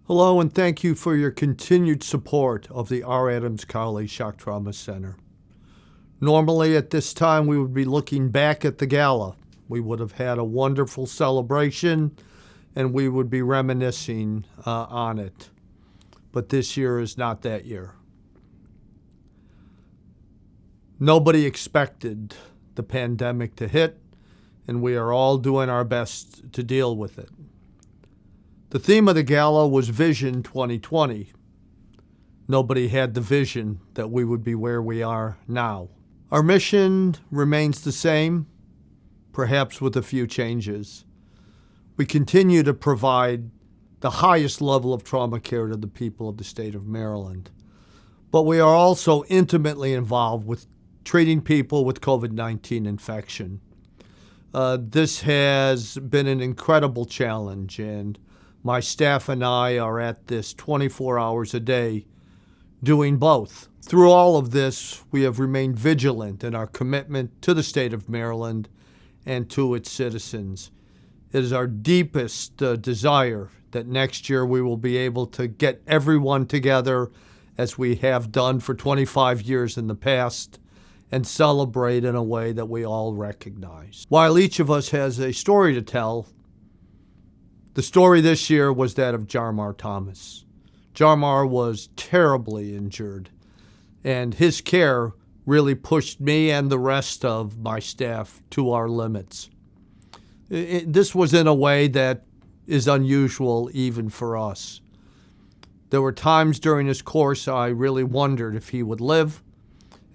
Hello, and thank you for your continued support of the R. Adams Cowley Shock Trauma Center. Normally at this time we would be looking back at the gala. We would have had a wonderful celebration and we would be reminiscing on it. But this year is not that year. Nobody expected the pandemic to hit, and we are all doing our best to deal with it. The theme of the gala was Vision 2020. Nobody had the vision that we would be where we are now. Our mission remains the same, perhaps with a few changes. We continue to provide the highest level of trauma care to the people of the state of Maryland. But we are also intimately involved with treating people with COVID-19 infection. This has been an incredible challenge, and my staff and I are at this 24 hours a day doing both. Through all of this, we have remained vigilant in our commitment to the state of Maryland and to its citizens. It is our deepest desire that next year we will be able to get everyone together as we have done for 25 years in the past and celebrate in a way that we all recognize. While each of us has a story to tell, the story this year was that of Jarmar Thomas. Jamar was terribly injured, and his care really pushed me and the rest of my staff to our limits. This was in a way that is unusual even for us. There were times during his course I really wondered if he would live,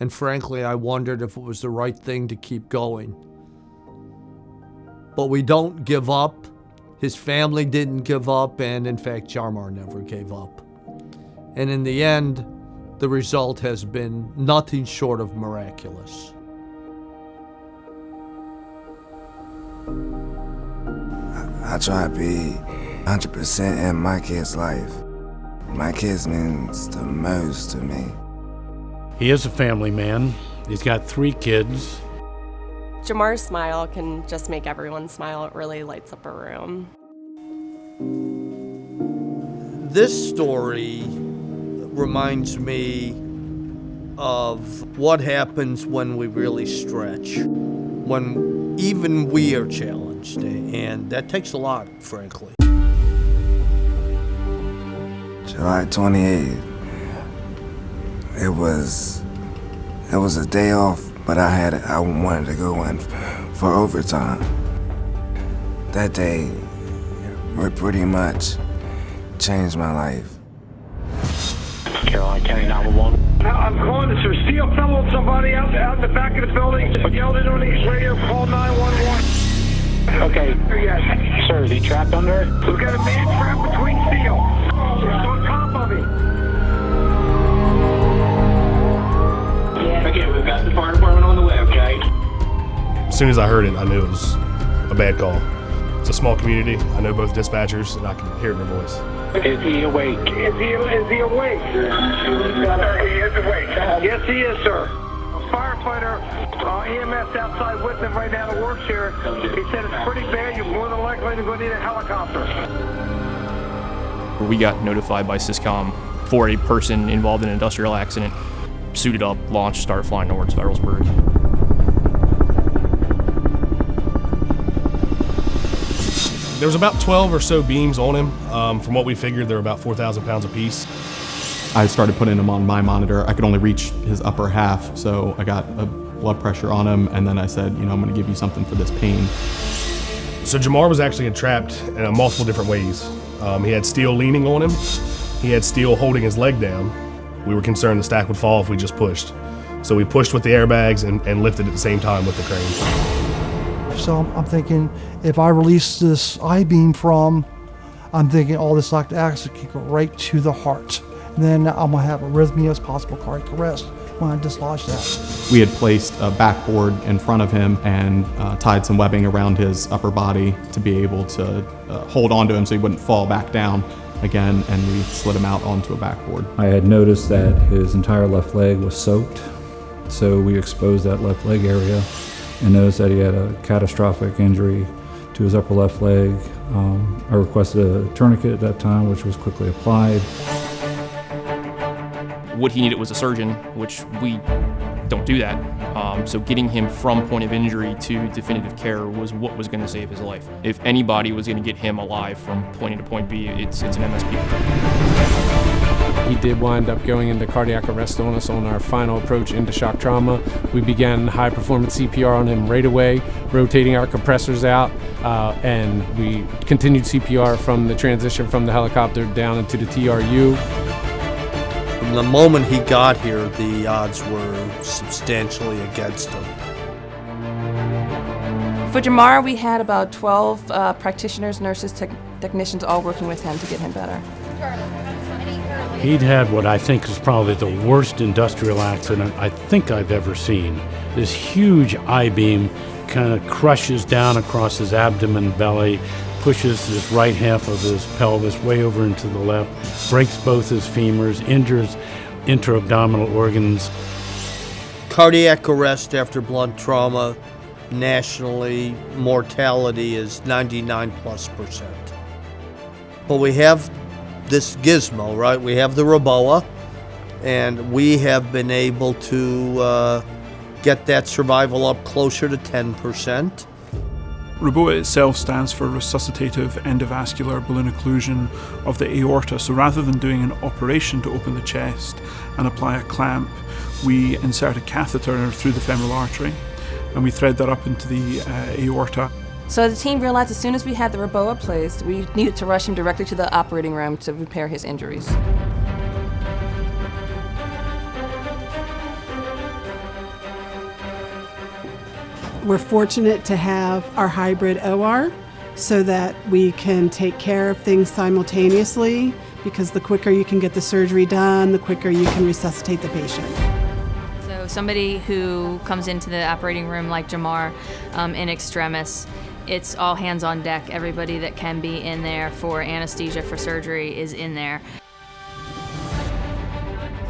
and frankly, I wondered if it was the right thing to keep going. But we don't give up. His family didn't give up, and in fact, Jamar never gave up. And in the end, the result has been nothing short of miraculous. I try to be 100% in my kid's life. My kids means the most to me. He is a family man. He's got 3 kids. Jamar's smile can just make everyone smile. It really lights up a room. This story reminds me of what happens when we really stretch, when even we are challenged, and that takes a lot, frankly. July 28th, it was a day off, but I wanted to go in for overtime. That day pretty much changed my life. Carolina County 911. I'm calling this for steel fellow somebody out in the back of the building. Yelled it on the radio, call 911. Okay. Yes. Sir, is he trapped under it? We've got a man trapped between steel. He's on top of me. Okay, we've got the fire department on the way, okay? As soon as I heard it, I knew it was a bad call. It's a small community. I know both dispatchers, and I can hear it in their voice. Is he awake? Is he awake? He is awake. Yes, he is, sir. A firefighter, EMS outside with him right now that works here. He said it's pretty bad. You're more than likely to go need a helicopter. We got notified by Syscom for a person involved in an industrial accident. Suited up, launched, started flying towards Federalsburg. There was about 12 or so beams on him. From what we figured, they were about 4,000 pounds apiece. I started putting him on my monitor. I could only reach his upper half, so I got a blood pressure on him, and then I said, I'm gonna give you something for this pain. So Jamar was actually entrapped in multiple different ways. He had steel leaning on him. He had steel holding his leg down. We were concerned the stack would fall if we just pushed. So we pushed with the airbags and lifted at the same time with the crane. So I'm thinking, if I release this I-beam I'm thinking all this lactic acid can go right to the heart. And then I'm gonna have arrhythmias, possible cardiac arrest when I dislodge that. We had placed a backboard in front of him and tied some webbing around his upper body to be able to hold onto him so he wouldn't fall back down again, and we slid him out onto a backboard. I had noticed that his entire left leg was soaked, so we exposed that left leg area and noticed that he had a catastrophic injury to his upper left leg, I requested a tourniquet at that time, which was quickly applied. What he needed was a surgeon, which we don't do that. So getting him from point of injury to definitive care was what was going to save his life. If anybody was going to get him alive from point A to point B, it's an MSP. He did wind up going into cardiac arrest on us on our final approach into shock trauma. We began high performance CPR on him right away, rotating our compressors out, and we continued CPR from the transition from the helicopter down into the TRU. From the moment he got here, the odds were substantially against him. For Jamar, we had about 12 practitioners, nurses, technicians all working with him to get him better. He'd had what I think is probably the worst industrial accident I think I've ever seen. This huge I-beam kind of crushes down across his abdomen, belly, pushes this right half of his pelvis way over into the left, breaks both his femurs, injures intra-abdominal organs. Cardiac arrest after blunt trauma, nationally, mortality is 99+%. But we have this gizmo, right? We have the Reboa, and we have been able to get that survival up closer to 10%. Reboa itself stands for resuscitative endovascular balloon occlusion of the aorta. So rather than doing an operation to open the chest and apply a clamp, we insert a catheter through the femoral artery and we thread that up into the aorta. So the team realized as soon as we had the Reboa placed, we needed to rush him directly to the operating room to repair his injuries. We're fortunate to have our hybrid OR so that we can take care of things simultaneously, because the quicker you can get the surgery done, the quicker you can resuscitate the patient. So somebody who comes into the operating room like Jamar in extremis, it's all hands on deck. Everybody that can be in there for anesthesia for surgery is in there.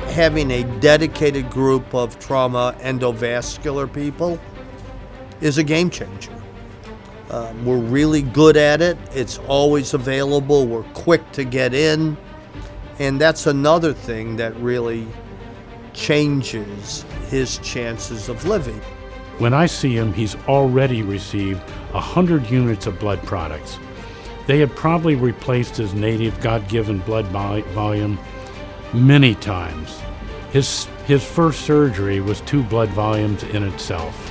Having a dedicated group of trauma endovascular people is a game changer. We're really good at it. It's always available. We're quick to get in. And that's another thing that really changes his chances of living. When I see him, he's already received 100 units of blood products. They have probably replaced his native God-given blood volume many times. His first surgery was 2 blood volumes in itself.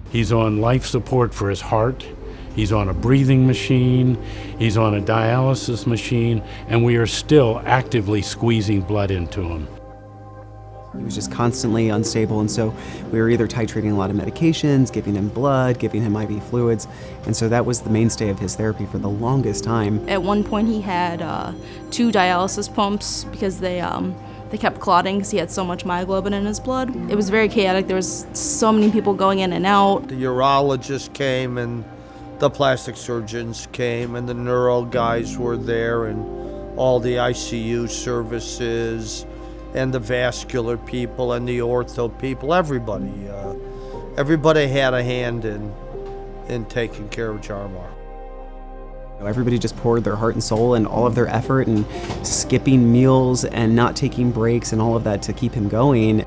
He's on life support for his heart. He's on a breathing machine. He's on a dialysis machine, and we are still actively squeezing blood into him. He was just constantly unstable, and so we were either titrating a lot of medications, giving him blood, giving him IV fluids, and so that was the mainstay of his therapy for the longest time. At one point he had 2 dialysis pumps because they kept clotting because he had so much myoglobin in his blood. It was very chaotic. There was so many people going in and out. The urologist came and the plastic surgeons came and the neuro guys were there and all the ICU services and the vascular people and the ortho people, everybody. Everybody had a hand in taking care of Jarmar. Everybody just poured their heart and soul and all of their effort and skipping meals and not taking breaks and all of that to keep him going.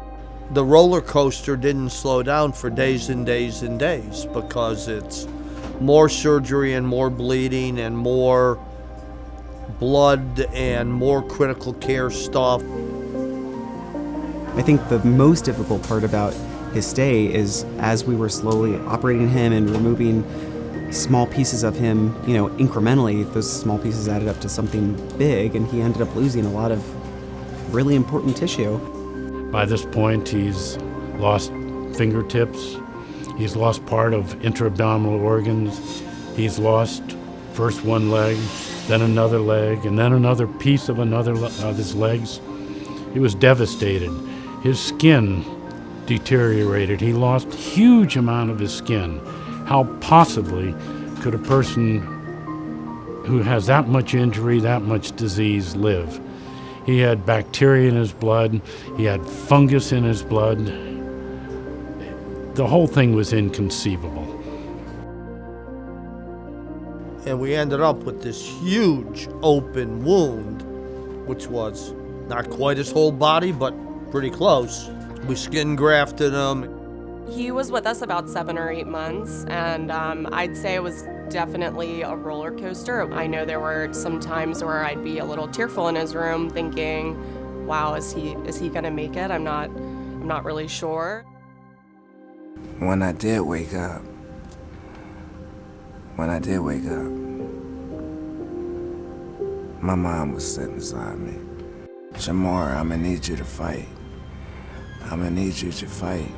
The roller coaster didn't slow down for days and days and days because it's more surgery and more bleeding and more blood and more critical care stuff. I think the most difficult part about his stay is as we were slowly operating him and removing small pieces of him, incrementally, those small pieces added up to something big, and he ended up losing a lot of really important tissue. By this point, he's lost fingertips, he's lost part of intra-abdominal organs, he's lost first one leg, then another leg, and then another piece of his legs. He was devastated. His skin deteriorated. He lost a huge amount of his skin. How possibly could a person who has that much injury, that much disease live? He had bacteria in his blood, he had fungus in his blood. The whole thing was inconceivable. And we ended up with this huge open wound, which was not quite his whole body, but pretty close. We skin grafted him. He was with us about 7 or 8 months, and I'd say it was definitely a roller coaster. I know there were some times where I'd be a little tearful in his room thinking, wow, is he gonna make it? I'm not really sure. When I did wake up, my mom was sitting beside me. Jamar, I'm gonna need you to fight. I'm gonna need you to fight.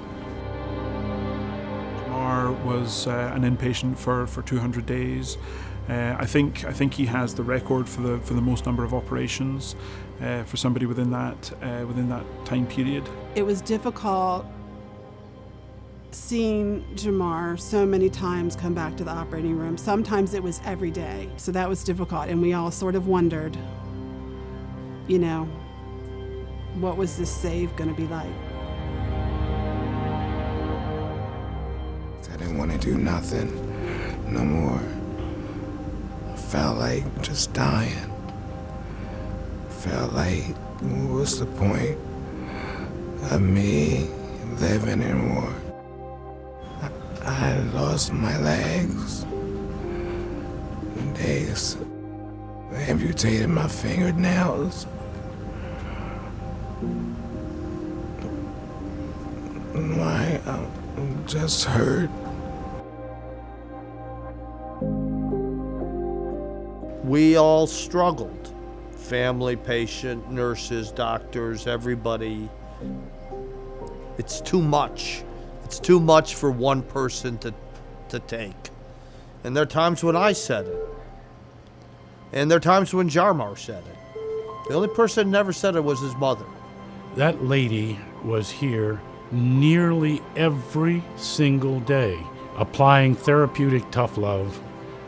Jamar was an inpatient for 200 days. I think he has the record for the most number of operations for somebody within that time period. It was difficult seeing Jamar so many times come back to the operating room. Sometimes it was every day, so that was difficult, and we all sort of wondered, you know, what was this save going to be like? I didn't want to do nothing no more. I felt like just dying. Felt like, what's the point of me living anymore? I lost my legs. They amputated my fingernails. I'm just hurt. We all struggled. Family, patient, nurses, doctors, everybody. It's too much. It's too much for one person to take. And there are times when I said it. And there are times when Jarmar said it. The only person who never said it was his mother. That lady was here nearly every single day, applying therapeutic tough love,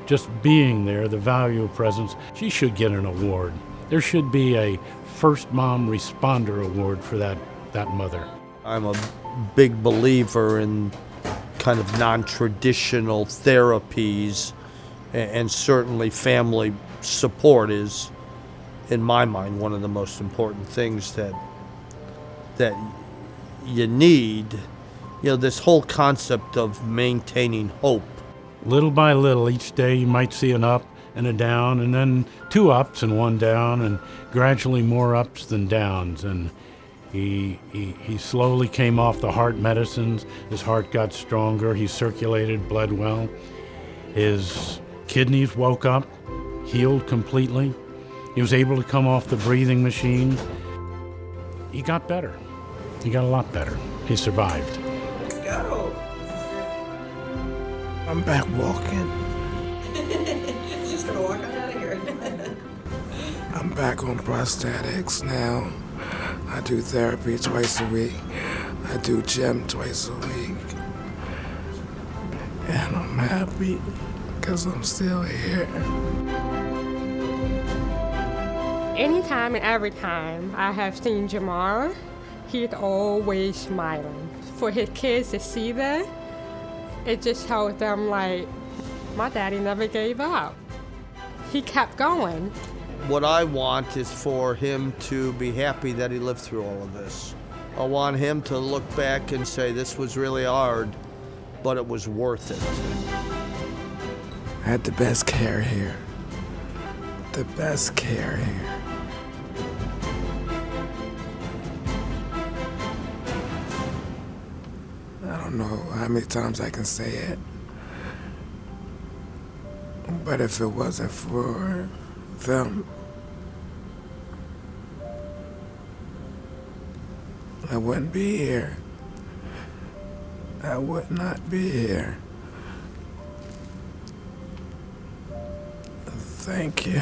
just being there, the value of presence. She should get an award. There should be a First Mom Responder Award for that mother. I'm a big believer in kind of non-traditional therapies, and certainly family support is, in my mind, one of the most important things that you need. You know, this whole concept of maintaining hope. Little by little, each day you might see an up and a down, and then 2 ups and 1 down, and gradually more ups than downs. And he slowly came off the heart medicines. His heart got stronger. He circulated blood well. His kidneys woke up, healed completely. He was able to come off the breathing machine. He got better. He got a lot better. He survived. Go. I'm back walking. Just gonna walk on out of here. I'm back on prosthetics now. I do therapy twice a week. I do gym twice a week. And I'm happy because I'm still here. Anytime and every time I have seen Jamar, he's always smiling. For his kids to see that, it just tells them, like, my daddy never gave up. He kept going. What I want is for him to be happy that he lived through all of this. I want him to look back and say, this was really hard, but it was worth it. I had the best care here. The best care here. I don't know how many times I can say it. But if it wasn't for them, I wouldn't be here. I would not be here. Thank you.